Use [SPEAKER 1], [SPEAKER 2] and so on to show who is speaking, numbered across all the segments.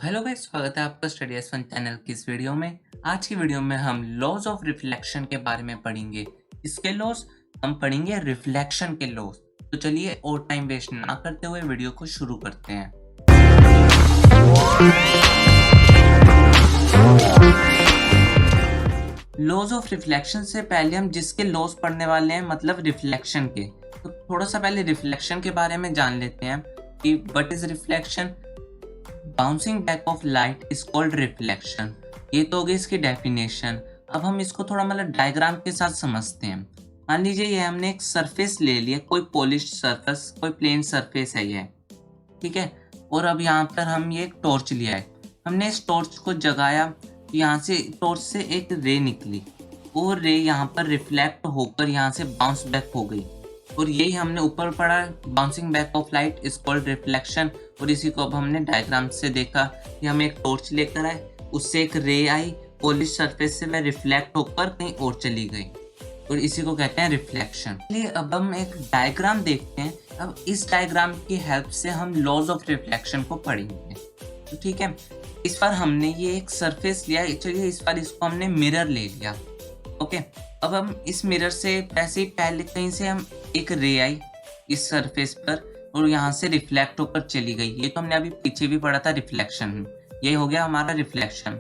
[SPEAKER 1] Hello guys, स्वागत है आपका स्टडी एस वन चैनल की इस वीडियो में। आज की वीडियो में हम लॉज ऑफ रिफ्लेक्शन के बारे में पढ़ेंगे। इसके लॉज हम पढ़ेंगे रिफ्लेक्शन के लॉज। तो चलिए और टाइम वेस्ट ना करते हुए वीडियो को शुरू करते हैं। लॉज ऑफ रिफ्लेक्शन से पहले हम जिसके लॉज पढ़ने वाले हैं, मतलब रिफ्लेक्शन के, तो थोड़ा सा पहले रिफ्लेक्शन के बारे में जान लेते हैं कि what is reflection. Bouncing back of light is called reflection. ये तो हो गई इसकी डेफिनेशन। अब हम इसको थोड़ा मतलब डायग्राम के साथ समझते हैं। मान लीजिए ये हमने एक सरफेस ले लिया, कोई पॉलिश्ड सरफेस, कोई प्लेन सरफेस है ये, ठीक है। और अब यहाँ पर हम ये एक टॉर्च लिया है, हमने इस टॉर्च को जगाया, यहाँ से टॉर्च से एक रे निकली और रे यहाँ पर रिफ्लेक्ट होकर यहाँ से बाउंस बैक हो गई, और यही हमने ऊपर पढ़ा, bouncing back of light is called reflection. और इसी को अब हमने डायग्राम से देखा कि हम एक टॉर्च लेकर आए, उससे एक रे आई, पॉलिश सरफेस से वह रिफ्लेक्ट होकर कहीं और चली गई, और इसी को कहते हैं रिफ्लेक्शन। चलिए अब हम एक डायग्राम देखते हैं। अब इस डायग्राम की हेल्प से हम लॉज ऑफ रिफ्लेक्शन को पढ़ेंगे। तो ठीक है, इस बार हमने ये एक सरफेस लिया, चलिए इस बार इसको हमने मिरर ले लिया। ओके, अब हम इस मिरर से ऐसे ही पहले कहीं से हम एक रे आई इस सरफेस पर और यहाँ से रिफ्लेक्ट होकर चली गई। ये तो हमने अभी पीछे भी पढ़ा था, रिफ्लेक्शन। ये हो गया हमारा रिफ्लेक्शन।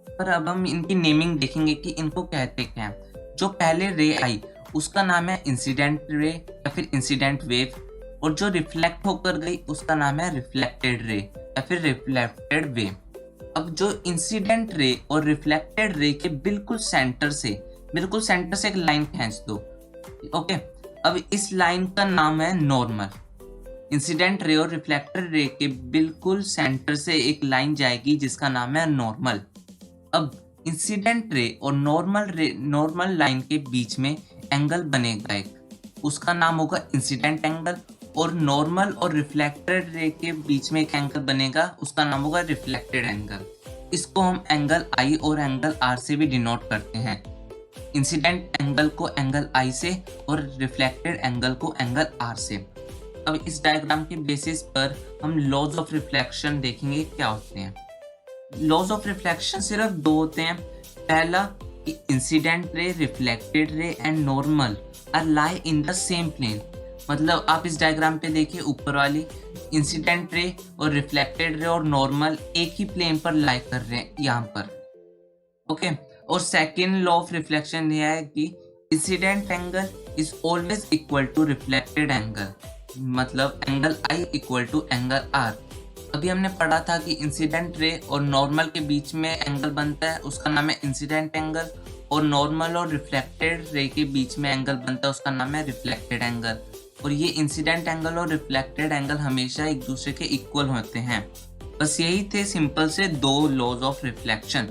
[SPEAKER 1] पर अब हम इनकी नेमिंग देखेंगे कि इनको कहते क्या हैं। जो पहले रे आई उसका नाम है इंसिडेंट रे या फिर इंसिडेंट वेव, और जो रिफ्लेक्ट होकर गई उसका नाम है रिफ्लेक्टेड रे या फिर रिफ्लेक्टेड वेव। अब जो इंसिडेंट रे और रिफ्लेक्टेड रे के बिल्कुल सेंटर से एक लाइन खींच दो। ओके, अब इस लाइन का नाम है नॉर्मल। इंसिडेंट रे और रिफ्लेक्टेड रे के बिल्कुल सेंटर से एक लाइन जाएगी जिसका नाम है नॉर्मल। अब इंसिडेंट रे और नॉर्मल लाइन के बीच में एंगल बनेगा एक, उसका नाम होगा इंसिडेंट एंगल। और नॉर्मल और रिफ्लेक्टेड रे के बीच में एक एंगल बनेगा, उसका नाम होगा रिफ्लेक्टेड एंगल। इसको हम एंगल आई और एंगल आर से भी डिनोट करते हैं। इंसिडेंट एंगल को एंगल आई से और रिफ्लेक्टेड एंगल को एंगल आर से। अब इस डायग्राम के बेसिस पर हम लॉज ऑफ रिफ्लेक्शन देखेंगे क्या होते हैं। लॉज ऑफ रिफ्लेक्शन सिर्फ दो होते हैं। पहला कि incident ray, reflected ray and normal are lie in the same plane. मतलब आप इस डायग्राम पे देखिए, ऊपर वाली इंसिडेंट रे और रिफ्लेक्टेड रे और नॉर्मल एक ही प्लेन पर लाई कर रहे हैं यहाँ पर। ओके, और सेकेंड लॉ ऑफ रिफ्लेक्शन यह है कि incident angle is always equal to reflected angle, मतलब angle I equal to angle R. अभी हमने पढ़ा था कि इंसिडेंट रे और नॉर्मल के बीच में एंगल बनता है, उसका नाम है इंसिडेंट एंगल, और नॉर्मल और रिफ्लेक्टेड रे के बीच में एंगल बनता है, उसका नाम है रिफ्लेक्टेड एंगल। और ये इंसिडेंट एंगल और रिफ्लेक्टेड एंगल हमेशा एक दूसरे के इक्वल होते हैं। बस यही थे सिंपल से दो लॉज ऑफ रिफ्लेक्शन।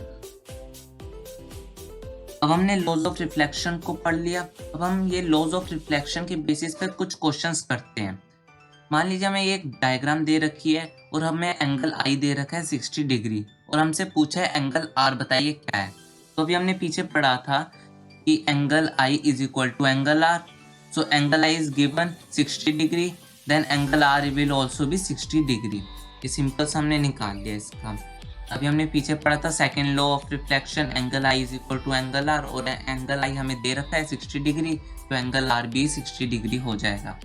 [SPEAKER 1] अब हमने लॉज ऑफ रिफ्लेक्शन को पढ़ लिया। अब हम ये लॉज ऑफ रिफ्लेक्शन के बेसिस पर कुछ क्वेश्चंस करते हैं। मान लीजिए हमें एक डायग्राम दे रखी है और हमें एंगल आई दे रखा है 60 डिग्री, और हमसे पूछा है एंगल आर बताइए क्या है। तो अभी हमने पीछे पढ़ा था कि angle I is equal to angle r. So angle I is given 60 degree, then angle are will also भी 60 डिग्री। ये सिंपल से हमने निकाल लिया इसका। अभी हमने पीछे पढ़ा था second law of reflection, angle I is equal to angle r, और एंगल आई हमें दे रखा है 60 डिग्री, तो एंगल आर भी 60 डिग्री हो जाएगा।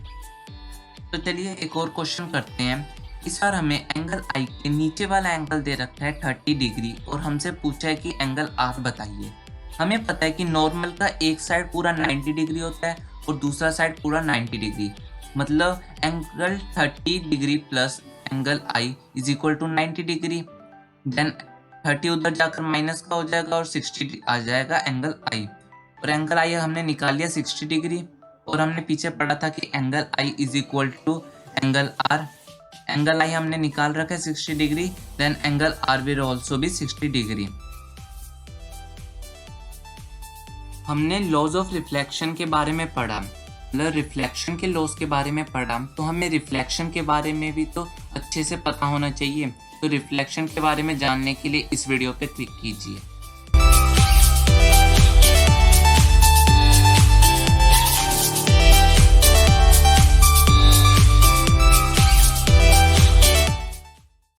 [SPEAKER 1] तो चलिए एक और क्वेश्चन करते हैं। इस बार हमें एंगल आई के नीचे वाला एंगल दे रखा है 30 डिग्री, और हमसे पूछा है कि एंगल आर बताइए। हमें पता है कि नॉर्मल का एक साइड पूरा 90 डिग्री होता है और दूसरा साइड पूरा 90 डिग्री, मतलब angle 30 degree plus angle I is equal to 90 degree. Then 30 उधर जाकर माइनस का हो जाएगा और 60 आ जाएगा एंगल आई, और एंगल आई हमने निकाल लिया 60 डिग्री। और हमने पीछे पढ़ा था कि angle I is equal to angle R. Angle I हमने निकाल रखा है 60 degree, then angle are will also भी 60 डिग्री। हमने लॉज ऑफ रिफ्लेक्शन के बारे में पढ़ा, मतलब रिफ्लेक्शन के लॉज के बारे में पढ़ा, तो हमें रिफ्लेक्शन के बारे में भी तो अच्छे से पता होना चाहिए। तो रिफ्लेक्शन के बारे में जानने के लिए इस वीडियो पे क्लिक कीजिए।